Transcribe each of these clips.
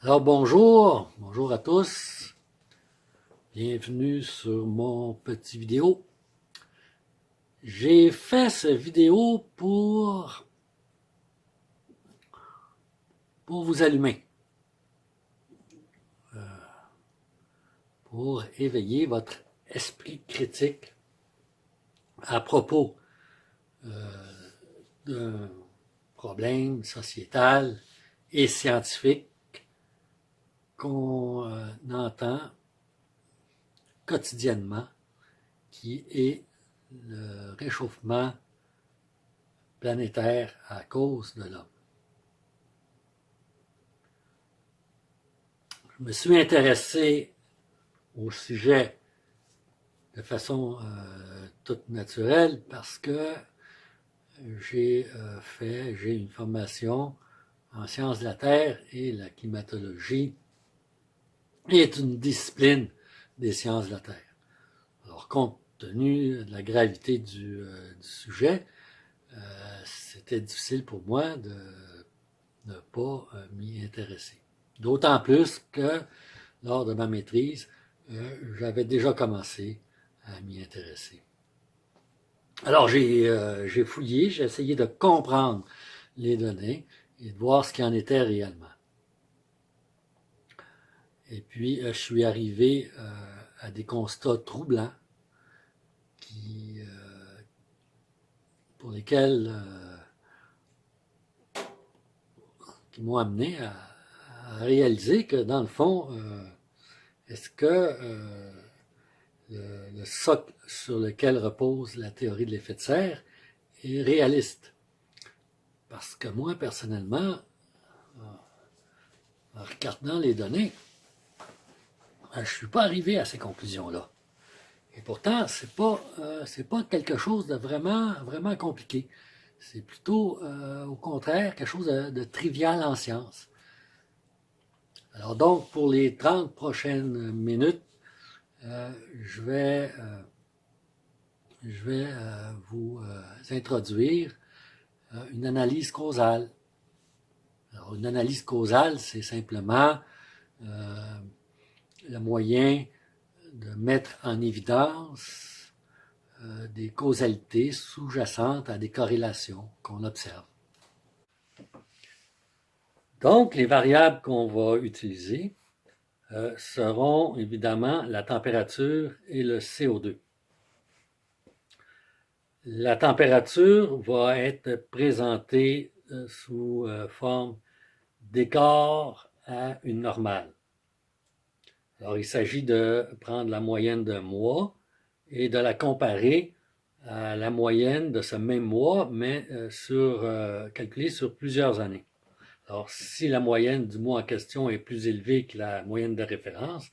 Alors bonjour à tous, bienvenue sur mon petit vidéo. J'ai fait cette vidéo pour vous allumer, pour éveiller votre esprit critique à propos d'un problème sociétal et scientifique qu'on entend quotidiennement, qui est le réchauffement planétaire à cause de l'homme. Je me suis intéressé au sujet de façon toute naturelle parce que j'ai une formation en sciences de la Terre et la climatologie est une discipline des sciences de la Terre. Alors, compte tenu de la gravité du sujet, c'était difficile pour moi de ne pas m'y intéresser. D'autant plus que lors de ma maîtrise, j'avais déjà commencé à m'y intéresser. Alors j'ai fouillé, j'ai essayé de comprendre les données et de voir ce qu'il en était réellement. Et puis je suis arrivé à des constats troublants pour lesquels qui m'ont amené à réaliser que dans le fond, est-ce que le socle sur lequel repose la théorie de l'effet de serre est réaliste? Parce que moi, personnellement, en regardant les données, je ne suis pas arrivé à ces conclusions-là. Et pourtant, c'est pas quelque chose de vraiment compliqué. C'est plutôt, au contraire, quelque chose de trivial en sciences. Alors donc, pour les 30 prochaines minutes, je vais vous introduire une analyse causale. Alors, une analyse causale, c'est simplement le moyen de mettre en évidence des causalités sous-jacentes à des corrélations qu'on observe. Donc, les variables qu'on va utiliser seront évidemment la température et le CO2. La température va être présentée sous forme d'écart à une normale. Alors, il s'agit de prendre la moyenne d'un mois et de la comparer à la moyenne de ce même mois, mais calculée sur plusieurs années. Alors, si la moyenne du mois en question est plus élevée que la moyenne de référence,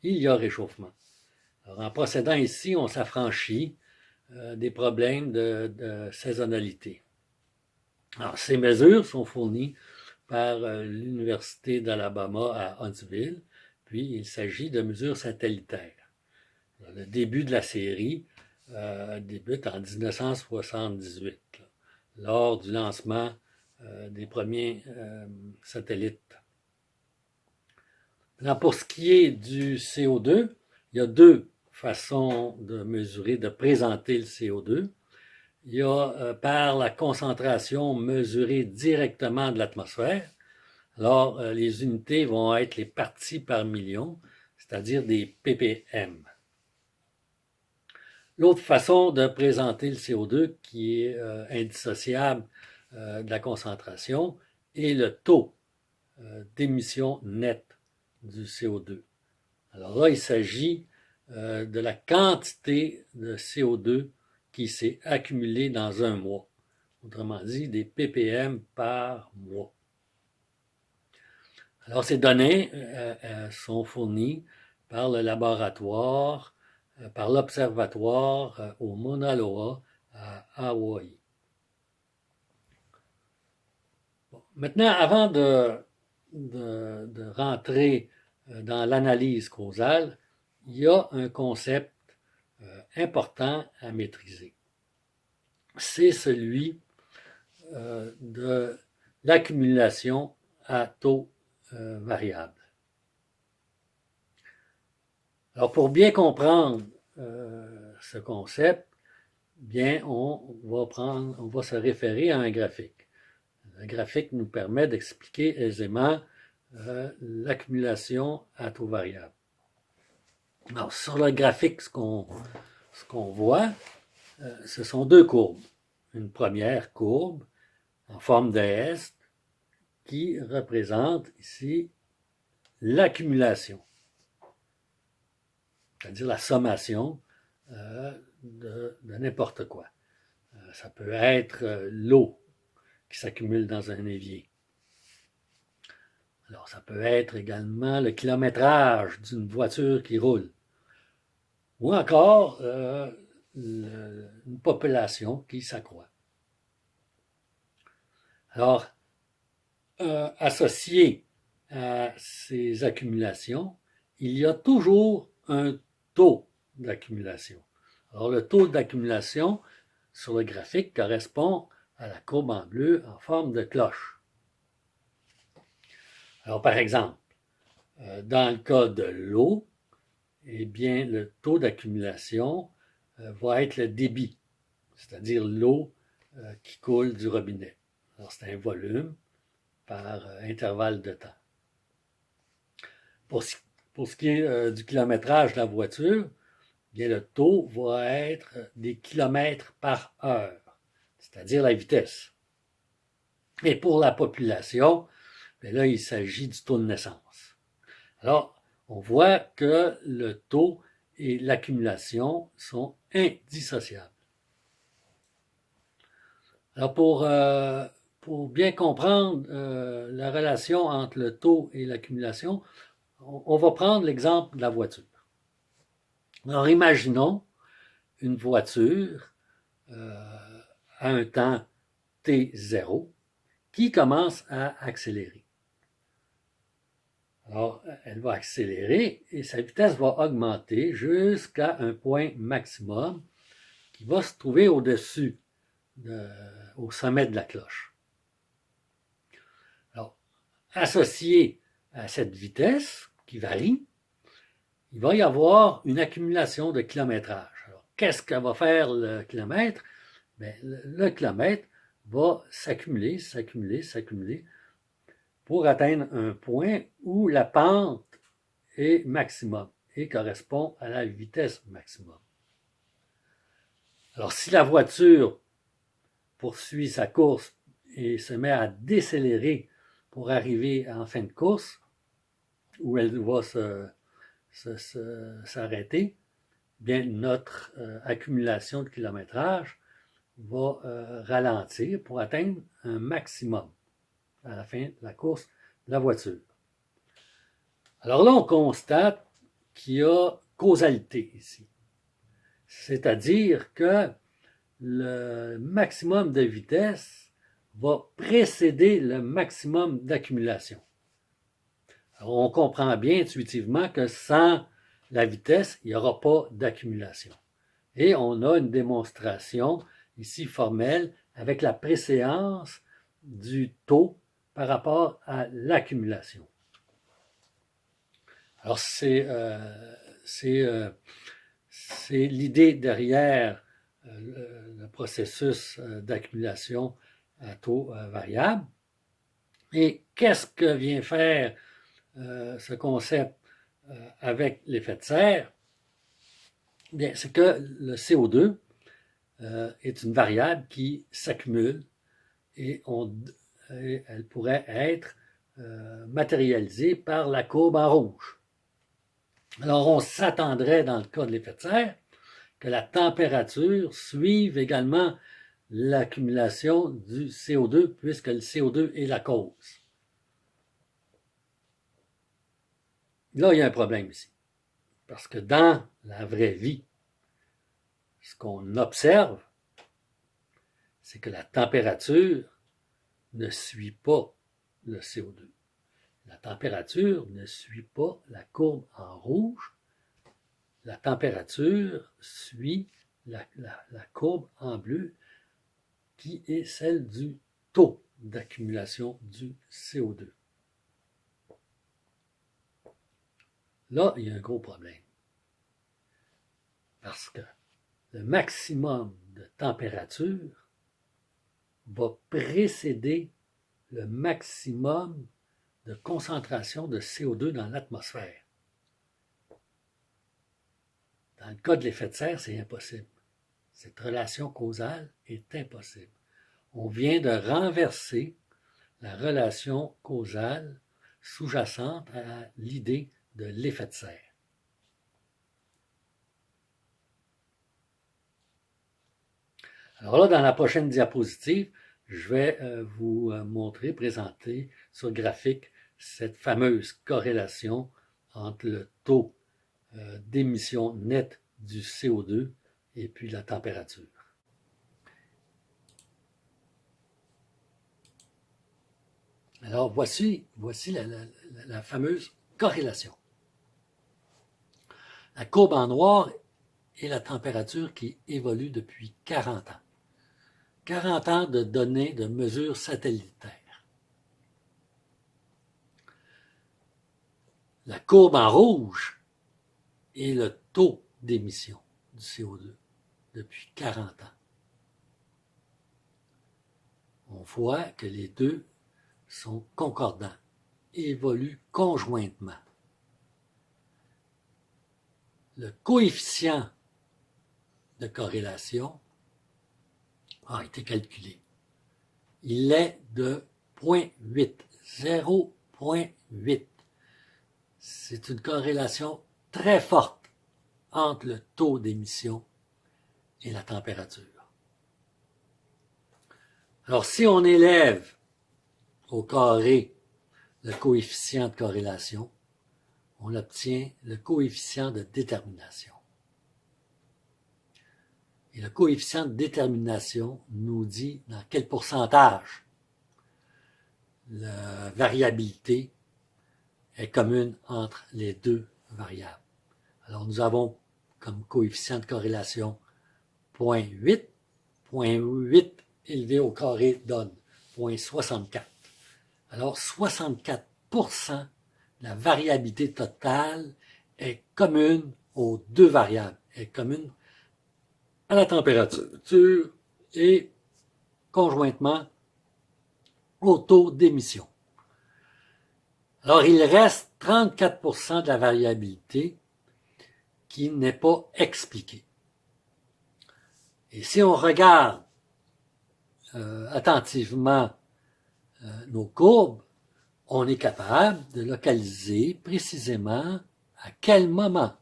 il y a réchauffement. Alors, en procédant ici, on s'affranchit des problèmes de saisonnalité. Alors, ces mesures sont fournies par l'Université d'Alabama à Huntsville, puis il s'agit de mesures satellitaires. Alors, le début de la série débute en 1978, lors du lancement des premiers satellites. Maintenant, pour ce qui est du CO2, il y a deux façons de mesurer, de présenter le CO2. Il y a par la concentration mesurée directement de l'atmosphère. Alors, les unités vont être les parties par million, c'est-à-dire des ppm. L'autre façon de présenter le CO2 qui est indissociable de la concentration est le taux d'émission nette du CO2. Alors là, il s'agit de la quantité de CO2 qui s'est accumulée dans un mois. Autrement dit, des ppm par mois. Alors, ces données sont fournies par le laboratoire, par l'observatoire au Mauna Loa à Hawaï. Bon, maintenant, avant de rentrer dans l'analyse causale, il y a un concept important à maîtriser. C'est celui de l'accumulation à taux variables. Alors, pour bien comprendre ce concept, bien, on va se référer à un graphique. Un graphique nous permet d'expliquer aisément l'accumulation à taux variable. Alors, sur le graphique, ce qu'on voit, ce sont deux courbes. Une première courbe en forme de S qui représente ici l'accumulation, c'est-à-dire la sommation de n'importe quoi. Ça peut être l'eau qui s'accumule dans un évier. Alors, ça peut être également le kilométrage d'une voiture qui roule. Ou encore une population qui s'accroît. Alors, associé à ces accumulations, il y a toujours un taux d'accumulation. Alors, le taux d'accumulation sur le graphique correspond à la courbe en bleu en forme de cloche. Alors, par exemple, dans le cas de l'eau, eh bien, le taux d'accumulation va être le débit, c'est-à-dire l'eau qui coule du robinet. Alors, c'est un volume par intervalle de temps. Pour ce qui est du kilométrage de la voiture, bien, le taux va être des kilomètres par heure, c'est-à-dire la vitesse. Et pour la population, bien là, il s'agit du taux de naissance. Alors, on voit que le taux et l'accumulation sont indissociables. Alors, pour bien comprendre la relation entre le taux et l'accumulation, on va prendre l'exemple de la voiture. Alors, imaginons une voiture à un temps t0 qui commence à accélérer. Alors, elle va accélérer et sa vitesse va augmenter jusqu'à un point maximum qui va se trouver au-dessus, au sommet de la cloche. Alors, associé à cette vitesse qui varie, il va y avoir une accumulation de kilométrage. Alors, qu'est-ce que va faire le kilomètre? Bien, le kilomètre va s'accumuler pour atteindre un point où la pente est maximum et correspond à la vitesse maximum. Alors, si la voiture poursuit sa course et se met à décélérer pour arriver en fin de course, où elle va s'arrêter, bien notre accumulation de kilométrage va ralentir pour atteindre un maximum à la fin de la course de la voiture. Alors là, on constate qu'il y a causalité ici. C'est-à-dire que le maximum de vitesse va précéder le maximum d'accumulation. Alors, on comprend bien intuitivement que sans la vitesse, il n'y aura pas d'accumulation. Et on a une démonstration ici formelle avec la préséance du taux par rapport à l'accumulation. Alors, c'est l'idée derrière le processus d'accumulation à taux variable. Et qu'est-ce que vient faire ce concept avec l'effet de serre? Bien, c'est que le CO2 est une variable qui s'accumule et elle pourrait être matérialisée par la courbe en rouge. Alors, on s'attendrait, dans le cas de l'effet de serre, que la température suive également l'accumulation du CO2, puisque le CO2 est la cause. Là, il y a un problème ici. Parce que dans la vraie vie, ce qu'on observe, c'est que la température ne suit pas le CO2. La température ne suit pas la courbe en rouge. La température suit la courbe en bleu qui est celle du taux d'accumulation du CO2. Là, il y a un gros problème. Parce que le maximum de température va précéder le maximum de concentration de CO2 dans l'atmosphère. Dans le cas de l'effet de serre, c'est impossible. Cette relation causale est impossible. On vient de renverser la relation causale sous-jacente à l'idée de l'effet de serre. Alors là, dans la prochaine diapositive, je vais vous montrer, présenter sur graphique cette fameuse corrélation entre le taux d'émission nette du CO2 et puis la température. Alors voici la fameuse corrélation. La courbe en noir est la température qui évolue depuis 40 ans. 40 ans de données de mesures satellitaires. La courbe en rouge est le taux d'émission du CO2 depuis 40 ans. On voit que les deux sont concordants, évoluent conjointement. Le coefficient de corrélation a été calculé. Il est de 0,8, 0,8. C'est une corrélation très forte entre le taux d'émission et la température. Alors, si on élève au carré le coefficient de corrélation, on obtient le coefficient de détermination. Et le coefficient de détermination nous dit dans quel pourcentage la variabilité est commune entre les deux variables. Alors, nous avons comme coefficient de corrélation 0,8. 0,8 élevé au carré donne 0,64. Alors, 64% de la variabilité totale est commune aux deux variables, est commune à la température et conjointement au taux d'émission. Alors, il reste 34% de la variabilité qui n'est pas expliquée. Et si on regarde attentivement nos courbes, on est capable de localiser précisément à quel moment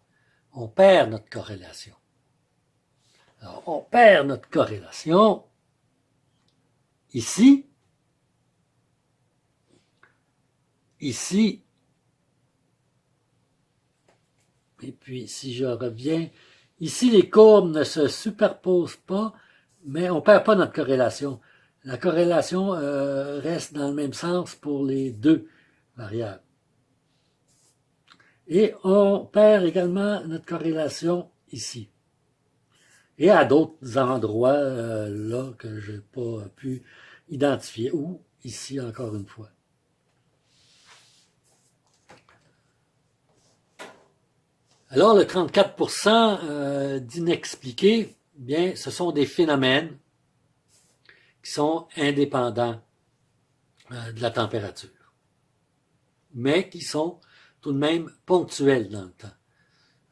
on perd notre corrélation. Alors, on perd notre corrélation ici, et puis si je reviens, ici les courbes ne se superposent pas, mais on ne perd pas notre corrélation. La corrélation reste dans le même sens pour les deux variables. Et on perd également notre corrélation ici. Et à d'autres endroits là que je n'ai pas pu identifier, ou ici encore une fois. Alors le 34% d'inexpliqués, bien, ce sont des phénomènes qui sont indépendants de la température, mais qui sont tout de même ponctuels dans le temps.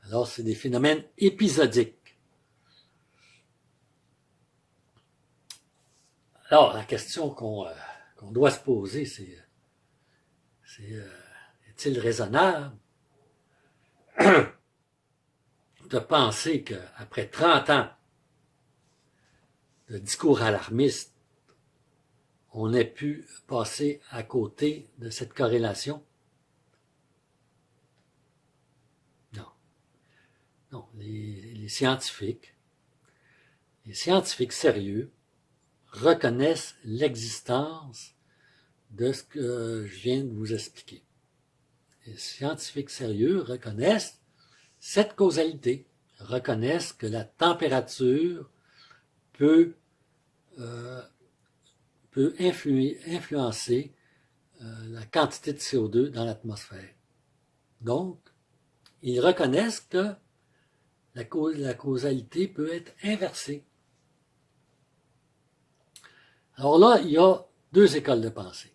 Alors c'est des phénomènes épisodiques. Alors, la question qu'on doit se poser, c'est est-il raisonnable de penser qu'après 30 ans de discours alarmistes, on ait pu passer à côté de cette corrélation? Non. Non, les scientifiques sérieux reconnaissent l'existence de ce que je viens de vous expliquer. Les scientifiques sérieux reconnaissent cette causalité, reconnaissent que la température peut influencer la quantité de CO2 dans l'atmosphère. Donc, ils reconnaissent que la causalité peut être inversée. Alors là, il y a deux écoles de pensée.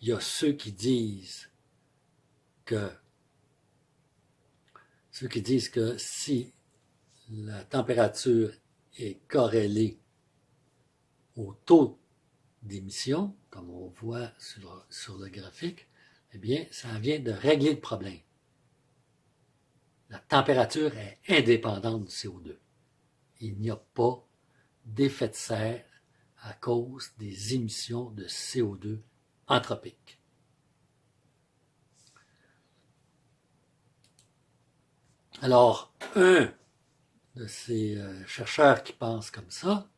Il y a ceux qui disent que si la température est corrélée au taux d'émission, comme on voit sur le graphique, eh bien, ça vient de régler le problème. La température est indépendante du CO2. Il n'y a pas d'effet de serre à cause des émissions de CO2 anthropiques. Alors, un de ces chercheurs qui pensent comme ça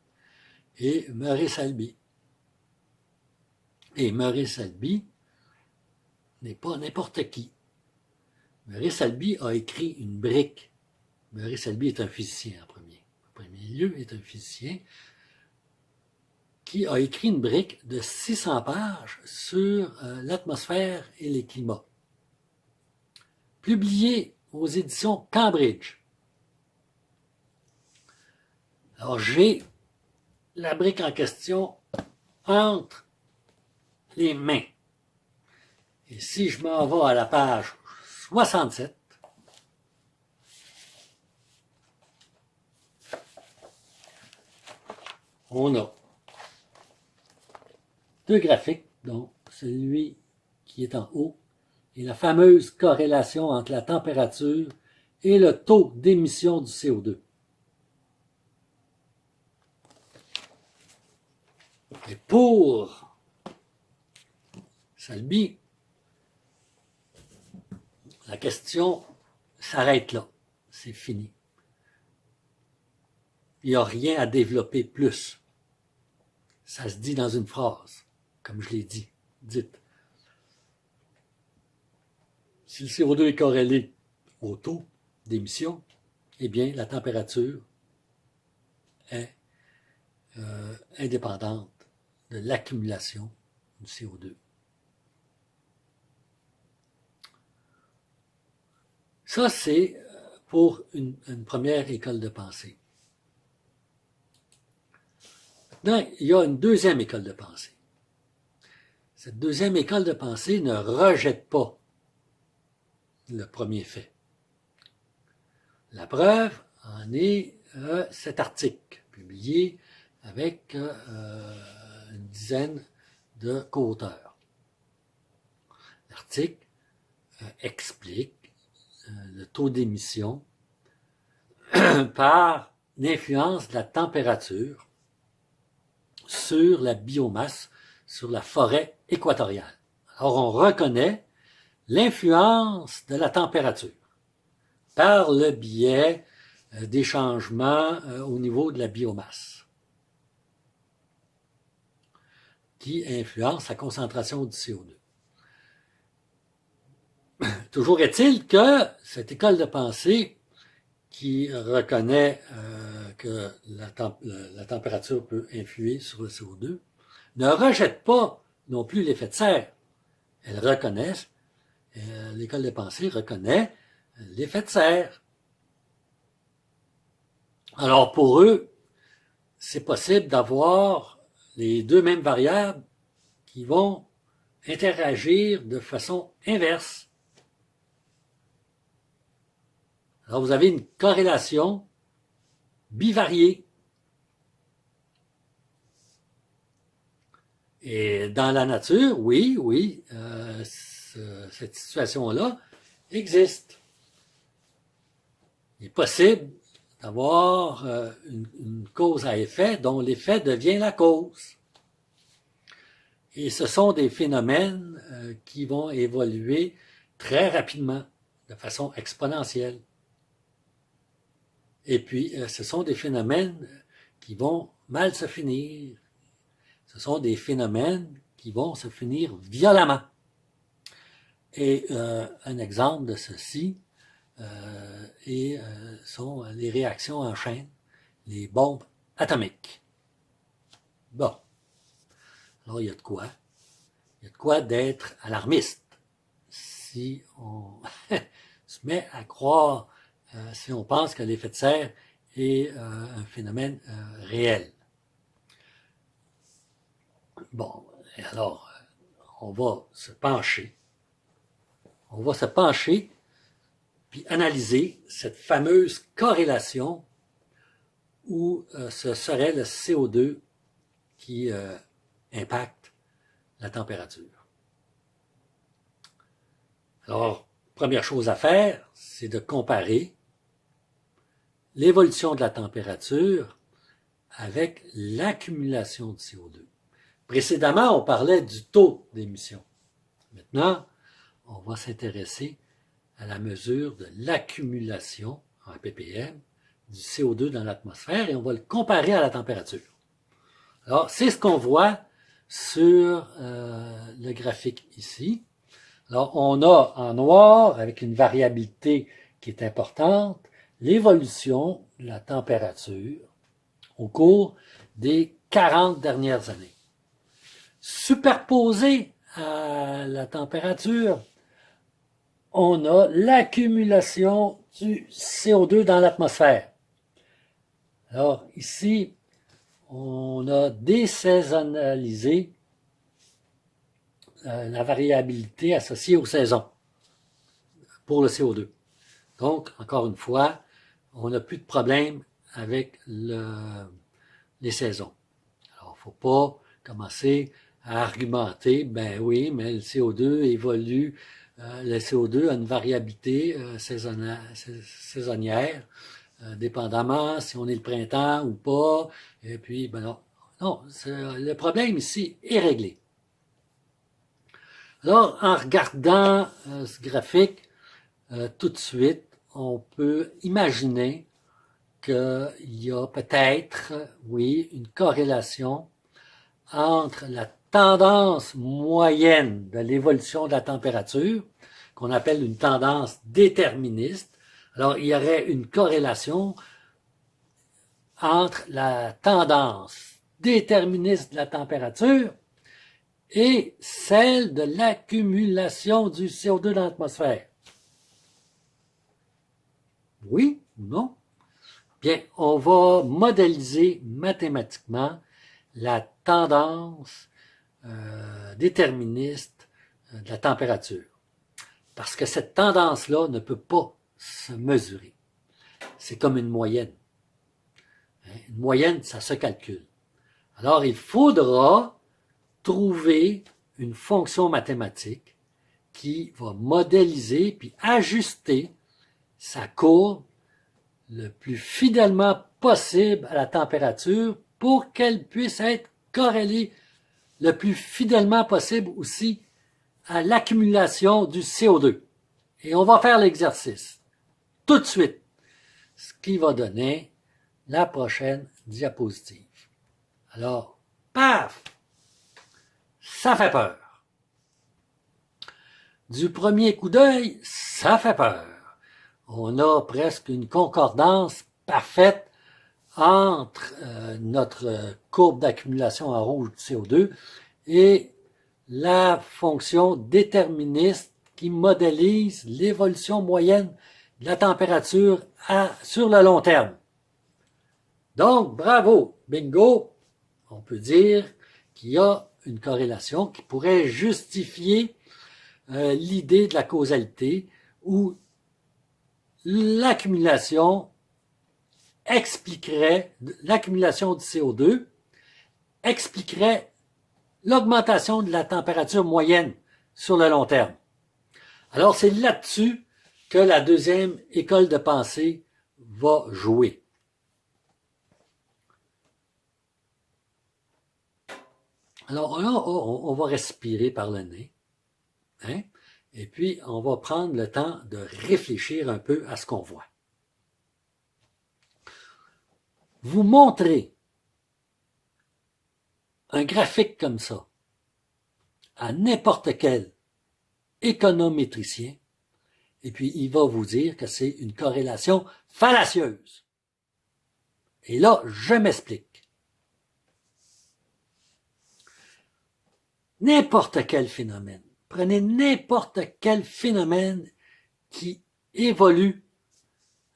est Murray Selby. Et Murray Selby n'est pas n'importe qui. Murray Selby a écrit une brique. Murray Selby est un physicien en premier lieu, est un physicien qui a écrit une brique de 600 pages sur l'atmosphère et les climats, publiée aux éditions Cambridge. Alors, j'ai la brique en question entre les mains. Et si je m'en vais à la page 67, on a deux graphiques, dont celui qui est en haut et la fameuse corrélation entre la température et le taux d'émission du CO2. Et pour Selby, la question s'arrête là. C'est fini. Il n'y a rien à développer plus. Ça se dit dans une phrase, comme je l'ai dit. Dites. Si le CO2 est corrélé au taux d'émission, eh bien, la température est indépendante de l'accumulation du CO2. Ça, c'est pour une première école de pensée. Maintenant, il y a une deuxième école de pensée. Cette deuxième école de pensée ne rejette pas le premier fait. La preuve en est cet article publié avec une dizaine de co-auteurs. L'article explique le taux d'émission par l'influence de la température sur la biomasse, sur la forêt équatoriale. Alors, on reconnaît l'influence de la température par le biais des changements au niveau de la biomasse qui influencent la concentration du CO2. Toujours est-il que cette école de pensée qui reconnaît que la température peut influer sur le CO2 ne rejette pas non plus l'effet de serre. Elle reconnaît, l'école de pensée reconnaît l'effet de serre. Alors pour eux, c'est possible d'avoir les deux mêmes variables qui vont interagir de façon inverse. Alors vous avez une corrélation bivariée. Et dans la nature, oui, cette situation-là existe. Il est possible d'avoir une cause à effet dont l'effet devient la cause. Et ce sont des phénomènes qui vont évoluer très rapidement, de façon exponentielle. Et puis, ce sont des phénomènes qui vont mal se finir. Ce sont des phénomènes qui vont se finir violemment. Et un exemple de ceci sont les réactions en chaîne, les bombes atomiques. Bon. Alors, il y a de quoi? Il y a de quoi d'être alarmiste si on se met à croire si on pense que l'effet de serre est un phénomène réel. Bon, alors, on va se pencher puis analyser cette fameuse corrélation où ce serait le CO2 qui impacte la température. Alors, première chose à faire, c'est de comparer l'évolution de la température avec l'accumulation de CO2. Précédemment, on parlait du taux d'émission. Maintenant, on va s'intéresser à la mesure de l'accumulation en ppm du CO2 dans l'atmosphère et on va le comparer à la température. Alors, c'est ce qu'on voit sur le graphique ici. Alors, on a en noir, avec une variabilité qui est importante, l'évolution de la température au cours des 40 dernières années. Superposé à la température, on a l'accumulation du CO2 dans l'atmosphère. Alors, ici, on a désaisonnalisé la variabilité associée aux saisons pour le CO2. Donc, encore une fois, on n'a plus de problème avec les saisons. Alors, il ne faut pas commencer à argumenter, ben oui, mais le CO2 évolue, le CO2 a une variabilité saisonnière, dépendamment si on est le printemps ou pas, et puis, ben non. Non, le problème ici est réglé. Alors, en regardant ce graphique, tout de suite, on peut imaginer qu'il y a peut-être, oui, une corrélation entre la tendance moyenne de l'évolution de la température, qu'on appelle une tendance déterministe. Alors, il y aurait une corrélation entre la tendance déterministe de la température et celle de l'accumulation du CO2 dans l'atmosphère. Oui ou non? Bien, on va modéliser mathématiquement la tendance déterministe de la température. Parce que cette tendance-là ne peut pas se mesurer. C'est comme une moyenne. Une moyenne, ça se calcule. Alors, il faudra trouver une fonction mathématique qui va modéliser puis ajuster sa courbe le plus fidèlement possible à la température pour qu'elle puisse être corrélée le plus fidèlement possible aussi à l'accumulation du CO2. Et on va faire l'exercice tout de suite, ce qui va donner la prochaine diapositive. Alors, paf! Ça fait peur. Du premier coup d'œil, ça fait peur. On a presque une concordance parfaite entre notre courbe d'accumulation en rouge du CO2 et la fonction déterministe qui modélise l'évolution moyenne de la température sur le long terme. Donc, bravo, bingo, on peut dire qu'il y a une corrélation qui pourrait justifier l'idée de la causalité où l'accumulation du CO2 expliquerait l'augmentation de la température moyenne sur le long terme. Alors, c'est là-dessus que la deuxième école de pensée va jouer. Alors là, on va respirer par le nez, hein? Et puis on va prendre le temps de réfléchir un peu à ce qu'on voit. Vous montrez un graphique comme ça à n'importe quel économétricien, et puis il va vous dire que c'est une corrélation fallacieuse. Et là, je m'explique. N'importe quel phénomène, prenez n'importe quel phénomène qui évolue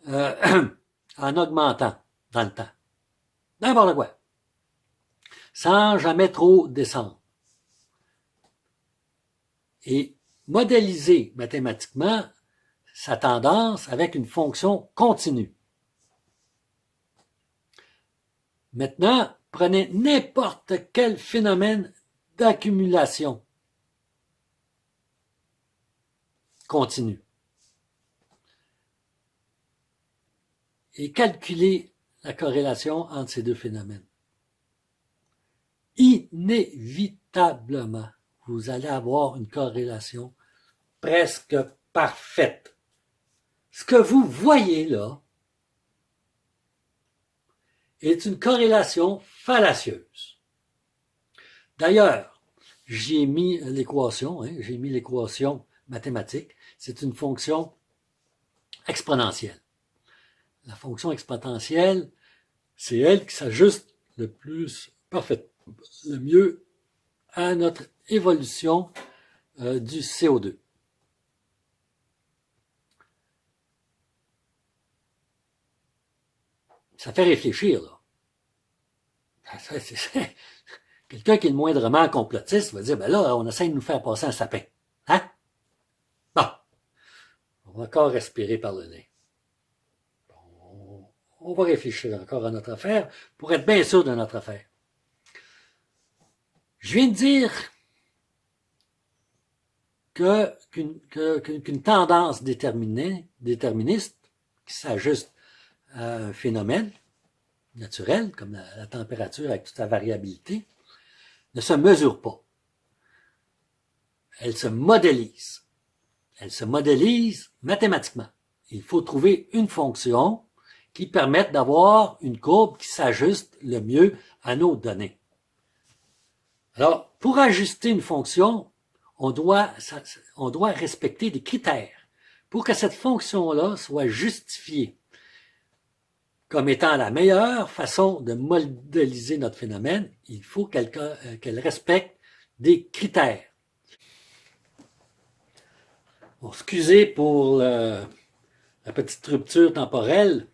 en augmentant dans le temps. N'importe quoi. Sans jamais trop descendre. Et modéliser mathématiquement sa tendance avec une fonction continue. Maintenant, prenez n'importe quel phénomène d'accumulation continue et calculez la corrélation entre ces deux phénomènes. Inévitablement, vous allez avoir une corrélation presque parfaite. Ce que vous voyez là est une corrélation fallacieuse. D'ailleurs, j'ai mis l'équation, j'ai mis l'équation mathématique. C'est une fonction exponentielle. La fonction exponentielle, c'est elle qui s'ajuste le plus parfait, le mieux à notre évolution du CO2. Ça fait réfléchir, là. Quelqu'un qui est le moindrement complotiste va dire, ben là, on essaie de nous faire passer un sapin. Hein? Bon. On va encore respirer par le nez. On va réfléchir encore à notre affaire pour être bien sûr de notre affaire. Je viens de dire qu'une tendance déterministe qui s'ajuste à un phénomène naturel, comme la température avec toute sa variabilité, ne se mesure pas. Elle se modélise. Elle se modélise mathématiquement. Il faut trouver une fonction qui permette d'avoir une courbe qui s'ajuste le mieux à nos données. Alors, pour ajuster une fonction, on doit respecter des critères pour que cette fonction-là soit justifiée comme étant la meilleure façon de modéliser notre phénomène. Il faut qu'elle respecte des critères. Bon, excusez pour la petite rupture temporelle.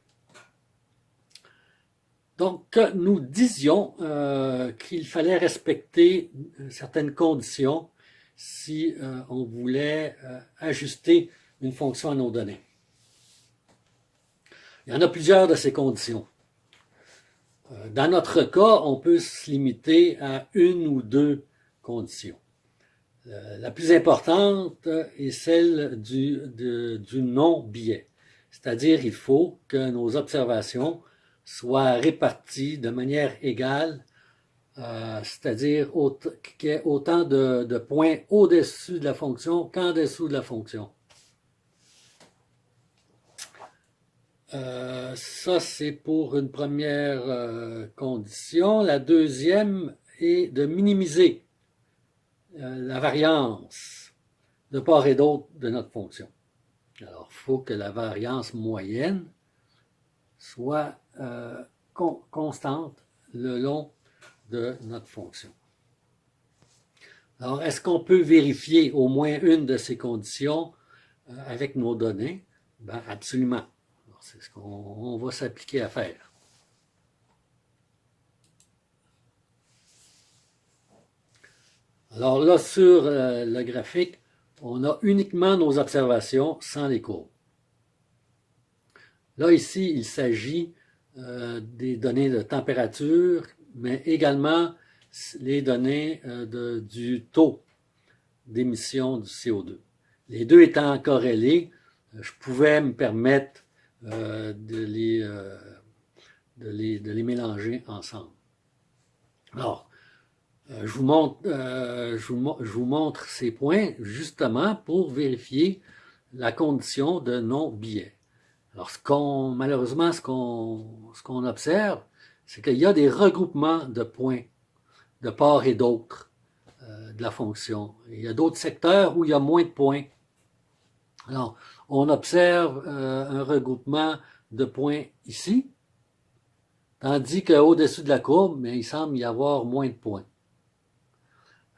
Donc, nous disions qu'il fallait respecter certaines conditions si on voulait ajuster une fonction à nos données. Il y en a plusieurs de ces conditions. Dans notre cas, on peut se limiter à une ou deux conditions. La plus importante est celle du non-biais. C'est-à-dire, il faut que nos observations soient réparties de manière égale, c'est-à-dire qu'il y ait autant de points au-dessus de la fonction qu'en dessous de la fonction. Ça, c'est pour une première condition. La deuxième est de minimiser la variance de part et d'autre de notre fonction. Alors, il faut que la variance moyenne soit constante le long de notre fonction. Alors, est-ce qu'on peut vérifier au moins une de ces conditions avec nos données? Ben, absolument. C'est ce qu'on va s'appliquer à faire. Alors là, sur le graphique, on a uniquement nos observations sans les courbes. Là, ici, il s'agit des données de température, mais également les données du taux d'émission du CO2. Les deux étant corrélés, je pouvais me permettre de les mélanger ensemble. Alors, je vous montre ces points justement pour vérifier la condition de non-biais. Alors, malheureusement, ce qu'on observe, c'est qu'il y a des regroupements de points de part et d'autre de la fonction. Il y a d'autres secteurs où il y a moins de points. Alors, on observe un regroupement de points ici, tandis qu'au-dessus de la courbe, il semble y avoir moins de points.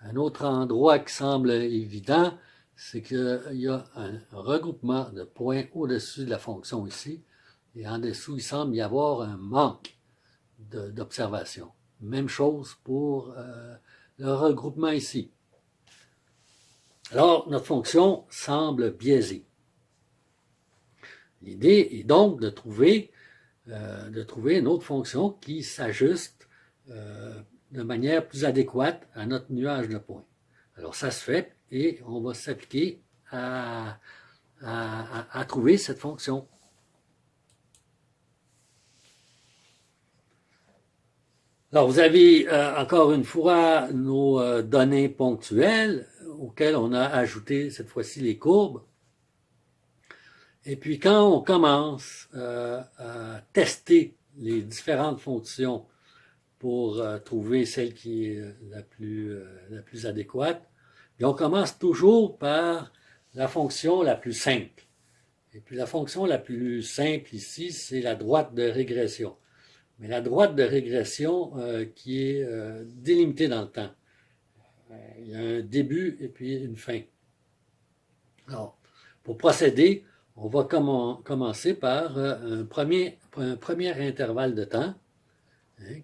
Un autre endroit qui semble évident, c'est qu'il y a un regroupement de points au-dessus de la fonction ici, et en dessous, il semble y avoir un manque d'observation. Même chose pour le regroupement ici. Alors, notre fonction semble biaisée. L'idée est donc de trouver une autre fonction qui s'ajuste de manière plus adéquate à notre nuage de points. Alors, ça se fait et on va s'appliquer à trouver cette fonction. Alors, vous avez encore une fois nos données ponctuelles auxquelles on a ajouté cette fois-ci les courbes. Et puis, quand on commence à tester les différentes fonctions pour trouver celle qui est la plus adéquate, et on commence toujours par la fonction la plus simple. Et puis, la fonction la plus simple ici, c'est la droite de régression. Mais la droite de régression qui est délimitée dans le temps. Il y a un début et puis une fin. Alors, pour procéder, on va commencer par un premier intervalle de temps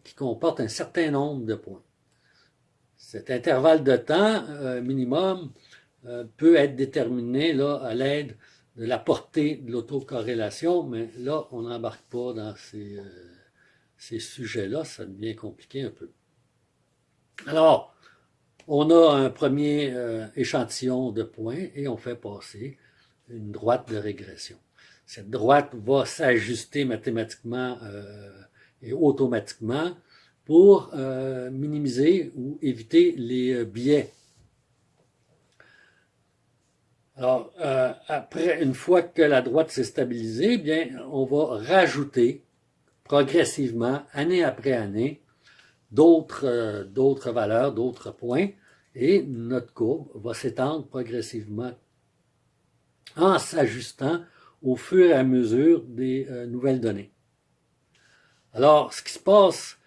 qui comporte un certain nombre de points. Cet intervalle de temps minimum peut être déterminé là, à l'aide de la portée de l'autocorrélation, mais là, on n'embarque pas dans ces sujets-là, ça devient compliqué un peu. Alors, on a un premier échantillon de points et on fait passer une droite de régression. Cette droite va s'ajuster mathématiquement et automatiquement pour minimiser ou éviter les biais. Alors, après, une fois que la droite s'est stabilisée, bien, on va rajouter progressivement, année après année, d'autres valeurs, d'autres points, et notre courbe va s'étendre progressivement en s'ajustant au fur et à mesure des nouvelles données. Alors, ce qui se passe,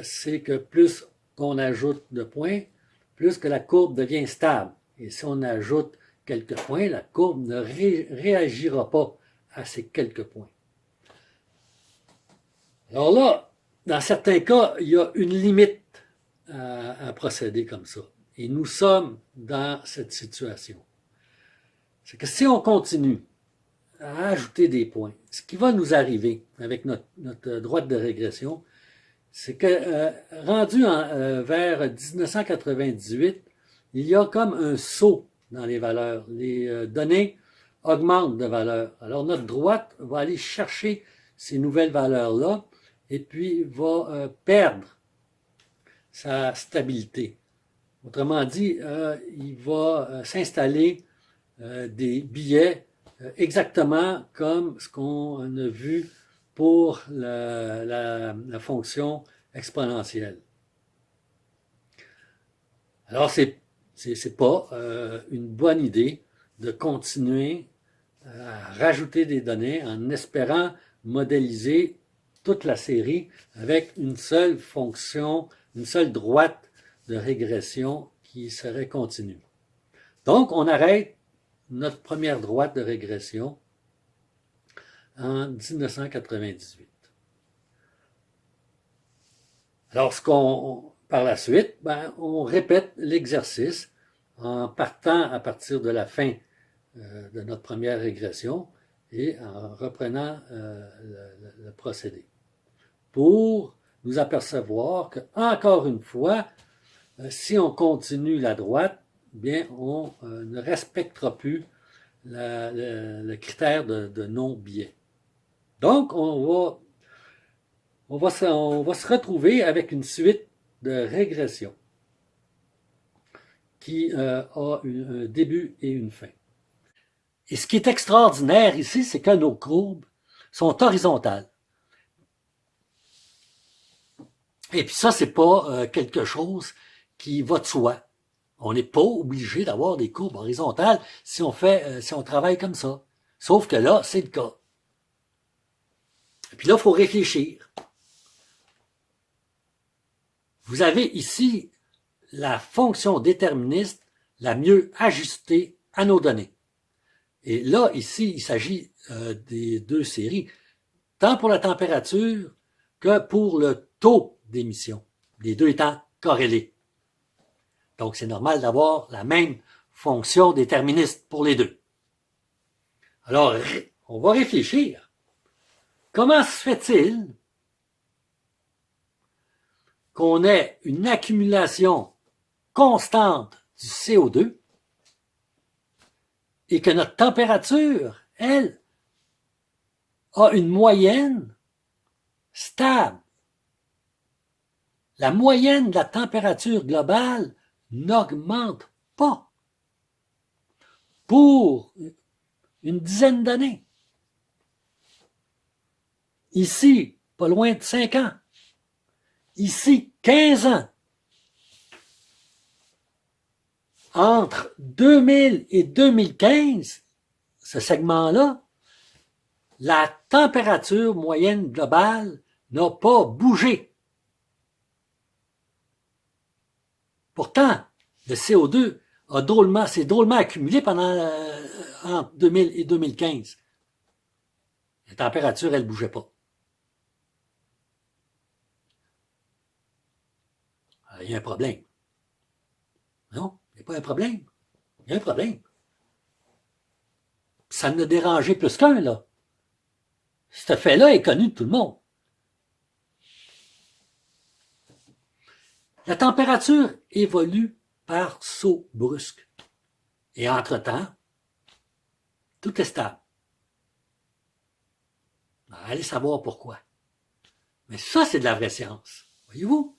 c'est que plus qu'on ajoute de points, plus que la courbe devient stable. Et si on ajoute quelques points, la courbe ne réagira pas à ces quelques points. Alors là, dans certains cas, il y a une limite à procéder comme ça. Et nous sommes dans cette situation. C'est que si on continue à ajouter des points, ce qui va nous arriver avec notre droite de régression, c'est que rendu vers 1998, il y a comme un saut dans les valeurs. Les données augmentent de valeur. Alors notre droite va aller chercher ces nouvelles valeurs-là et puis va perdre sa stabilité. Autrement dit, il va s'installer des billets exactement comme ce qu'on a vu pour la fonction exponentielle. Alors, c'est pas une bonne idée de continuer à rajouter des données en espérant modéliser toute la série avec une seule fonction, une seule droite de régression qui serait continue. Donc, on arrête notre première droite de régression en 1998. Alors, par la suite, on répète l'exercice en partant à partir de la fin de notre première régression et en reprenant le procédé. Pour nous apercevoir que, encore une fois, si on continue la droite, bien, on ne respectera plus le critère de non-biais. Donc, on va se retrouver avec une suite de régression qui a un début et une fin. Et ce qui est extraordinaire ici, c'est que nos courbes sont horizontales. Et puis ça, c'est pas quelque chose qui va de soi. On n'est pas obligé d'avoir des courbes horizontales si on travaille comme ça. Sauf que là, c'est le cas. Et puis là, il faut réfléchir. Vous avez ici la fonction déterministe la mieux ajustée à nos données. Et là, ici, il s'agit des deux séries, tant pour la température que pour le taux d'émission, les deux étant corrélés. Donc, c'est normal d'avoir la même fonction déterministe pour les deux. Alors, on va réfléchir. Comment se fait-il qu'on ait une accumulation constante du CO2 et que notre température, elle, a une moyenne stable? La moyenne de la température globale n'augmente pas pour une dizaine d'années. Ici, pas loin de 5 ans. Ici, 15 ans. Entre 2000 et 2015, ce segment-là, la température moyenne globale n'a pas bougé. Pourtant, le CO2 s'est drôlement accumulé entre 2000 et 2015. La température, elle ne bougeait pas. Alors, il y a un problème. Non, il n'y a pas un problème. Il y a un problème. Ça ne dérangeait plus qu'un, là. Ce fait-là est connu de tout le monde. La température évolue par saut brusque. Et entre-temps, tout est stable. Allez savoir pourquoi. Mais ça, c'est de la vraie science. Voyez-vous?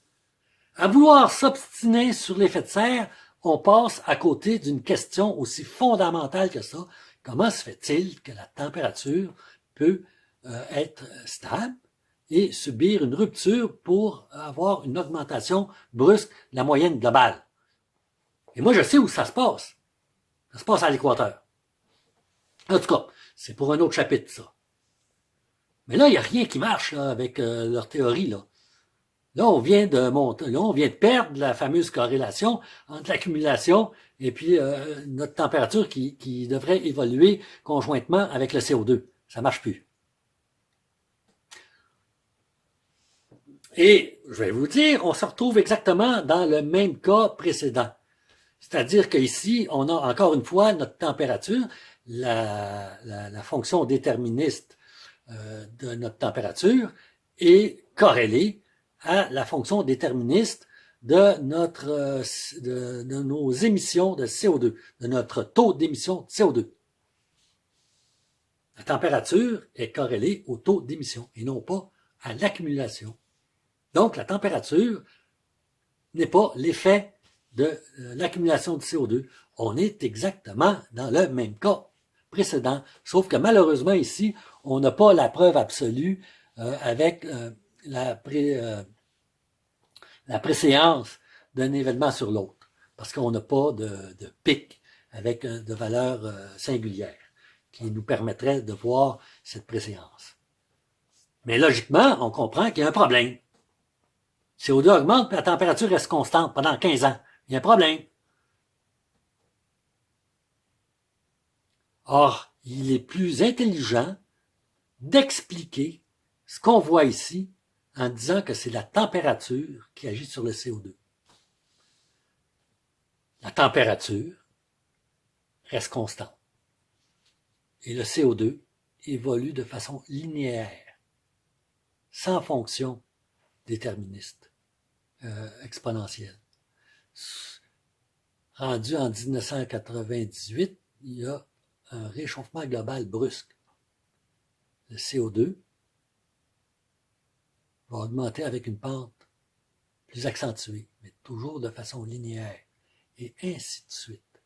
À vouloir s'obstiner sur l'effet de serre, on passe à côté d'une question aussi fondamentale que ça. Comment se fait-il que la température peut être stable et subir une rupture pour avoir une augmentation brusque de la moyenne globale? Et moi, je sais où ça se passe. Ça se passe à l'équateur. En tout cas, c'est pour un autre chapitre, ça. Mais là, il n'y a rien qui marche là, avec leur théorie, là. Là, on vient de perdre la fameuse corrélation entre l'accumulation et puis notre température qui devrait évoluer conjointement avec le CO2. Ça marche plus. Et je vais vous dire, on se retrouve exactement dans le même cas précédent. C'est-à-dire qu'ici, on a encore une fois notre température, la fonction déterministe de notre température est corrélée à la fonction déterministe de nos émissions de CO2, de notre taux d'émission de CO2. La température est corrélée au taux d'émission et non pas à l'accumulation. Donc, la température n'est pas l'effet de l'accumulation de CO2. On est exactement dans le même cas précédent, sauf que malheureusement ici, on n'a pas la preuve absolue avec la préséance d'un événement sur l'autre, parce qu'on n'a pas de pic avec de valeur singulière qui nous permettrait de voir cette préséance. Mais logiquement, on comprend qu'il y a un problème. CO2 augmente, puis la température reste constante pendant 15 ans. Il y a un problème. Or, il est plus intelligent d'expliquer ce qu'on voit ici en disant que c'est la température qui agit sur le CO2. La température reste constante. Et le CO2 évolue de façon linéaire, sans fonction déterministe, exponentielle. Rendu en 1998, il y a un réchauffement global brusque. Le CO2 va augmenter avec une pente plus accentuée, mais toujours de façon linéaire, et ainsi de suite.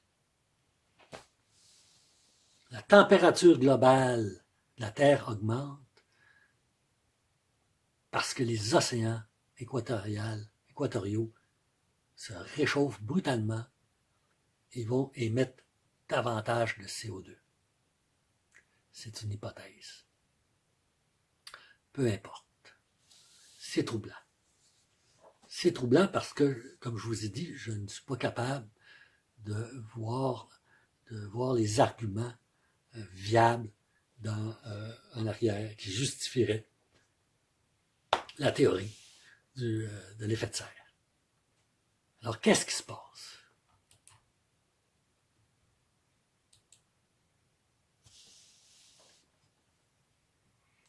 La température globale de la Terre augmente parce que les océans équatoriaux se réchauffent brutalement et vont émettre davantage de CO2. C'est une hypothèse. Peu importe. C'est troublant. C'est troublant parce que, comme je vous ai dit, je ne suis pas capable de voir de voir les arguments viables en arrière qui justifieraient la théorie de l'effet de serre. Alors, qu'est-ce qui se passe?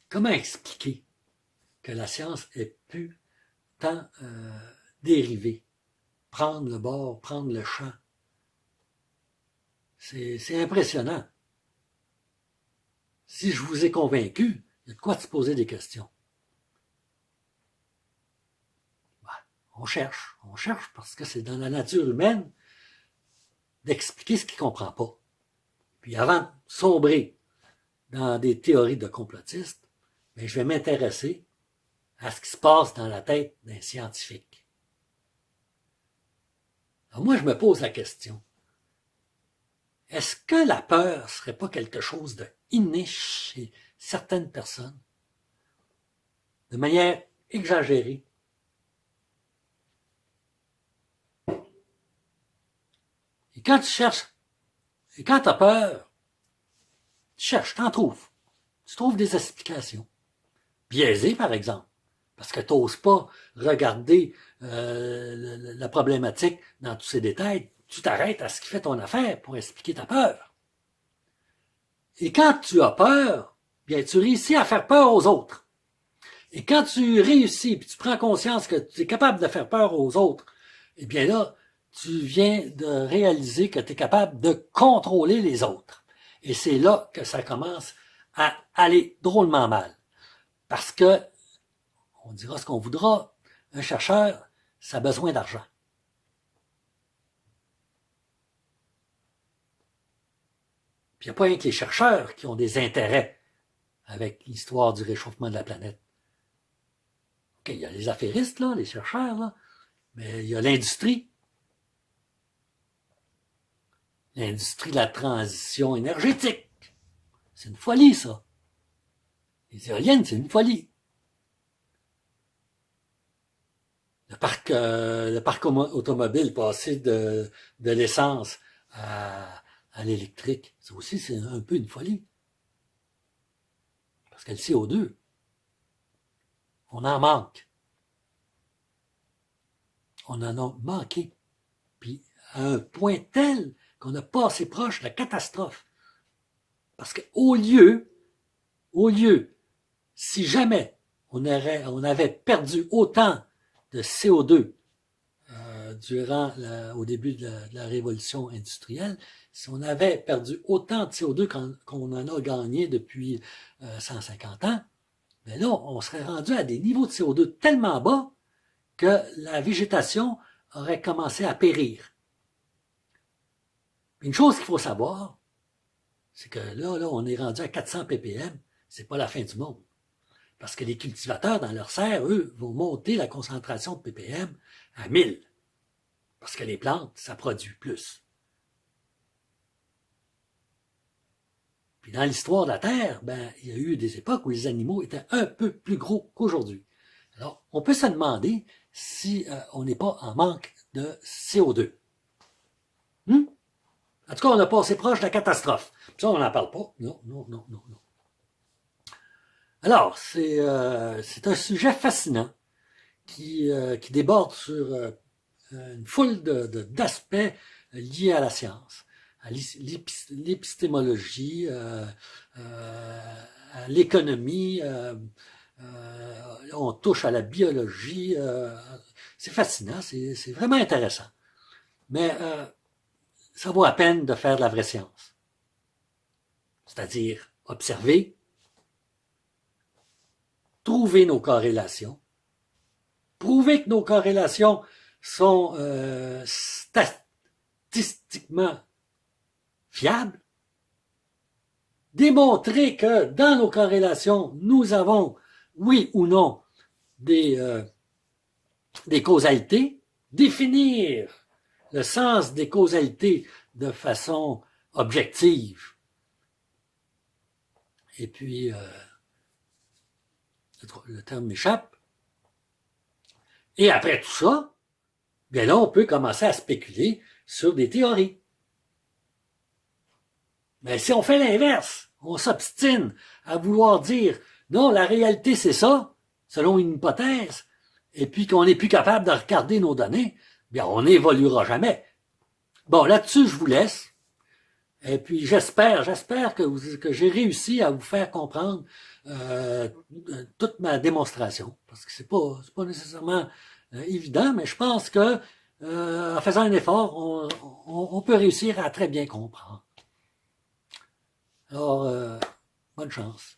Comment expliquer que la science ait pu tant dériver, prendre le bord, prendre le champ? C'est impressionnant. Si je vous ai convaincu, il y a de quoi se poser des questions. On cherche parce que c'est dans la nature humaine d'expliquer ce qu'il ne comprend pas. Puis avant de sombrer dans des théories de complotistes, mais je vais m'intéresser à ce qui se passe dans la tête d'un scientifique. Alors moi, je me pose la question, est-ce que la peur ne serait pas quelque chose de inné chez certaines personnes, de manière exagérée? Et quand tu cherches, et quand tu as peur, tu cherches, t'en trouves. Tu trouves des explications. Biaisées, par exemple. Parce que tu n'oses pas regarder la problématique dans tous ses détails. Tu t'arrêtes à ce qui fait ton affaire pour expliquer ta peur. Et quand tu as peur, bien, tu réussis à faire peur aux autres. Et quand tu réussis, puis tu prends conscience que tu es capable de faire peur aux autres, eh bien là, tu viens de réaliser que tu es capable de contrôler les autres. Et c'est là que ça commence à aller drôlement mal. Parce que, on dira ce qu'on voudra, un chercheur, ça a besoin d'argent. Puis il n'y a pas rien que les chercheurs qui ont des intérêts avec l'histoire du réchauffement de la planète. OK, il y a les affairistes, là, les chercheurs, là, mais il y a l'industrie. L'industrie de la transition énergétique. C'est une folie, ça. Les éoliennes, c'est une folie. Le parc automobile passé de l'essence à l'électrique, ça aussi, c'est un peu une folie. Parce que le CO2, on en manque. On en a manqué. Puis à un point tel qu'on n'a pas assez proche de la catastrophe. Parce qu'au lieu, si jamais on avait perdu autant de CO2 au début de la révolution industrielle, si on avait perdu autant de CO2 qu'on en a gagné depuis 150 ans, ben là, on serait rendu à des niveaux de CO2 tellement bas que la végétation aurait commencé à périr. Une chose qu'il faut savoir, c'est que là, on est rendu à 400 ppm, c'est pas la fin du monde. Parce que les cultivateurs, dans leur serre, eux, vont monter la concentration de ppm à 1000. Parce que les plantes, ça produit plus. Puis dans l'histoire de la Terre, ben, il y a eu des époques où les animaux étaient un peu plus gros qu'aujourd'hui. Alors, on peut se demander si on n'est pas en manque de CO2. En tout cas, on a passé proche de la catastrophe. Ça, on n'en parle pas. Non. Alors, c'est un sujet fascinant qui déborde sur une foule d'aspects liés à la science, à l'épistémologie, à l'économie, on touche à la biologie. C'est fascinant, c'est vraiment intéressant. Mais ça vaut à peine de faire de la vraie science. C'est-à-dire observer, trouver nos corrélations, prouver que nos corrélations sont statistiquement fiables, démontrer que dans nos corrélations, nous avons, oui ou non, des causalités, définir le sens des causalités de façon objective. Et puis, le terme m'échappe. Et après tout ça, bien là, on peut commencer à spéculer sur des théories. Mais si on fait l'inverse, on s'obstine à vouloir dire non, la réalité c'est ça, selon une hypothèse, et puis qu'on n'est plus capable de regarder nos données, bien on n'évoluera jamais. Bon, là-dessus, je vous laisse. Et puis j'espère que j'ai réussi à vous faire comprendre toute ma démonstration, parce que c'est pas nécessairement évident, mais je pense que en faisant un effort, on peut réussir à très bien comprendre. Alors, bonne chance.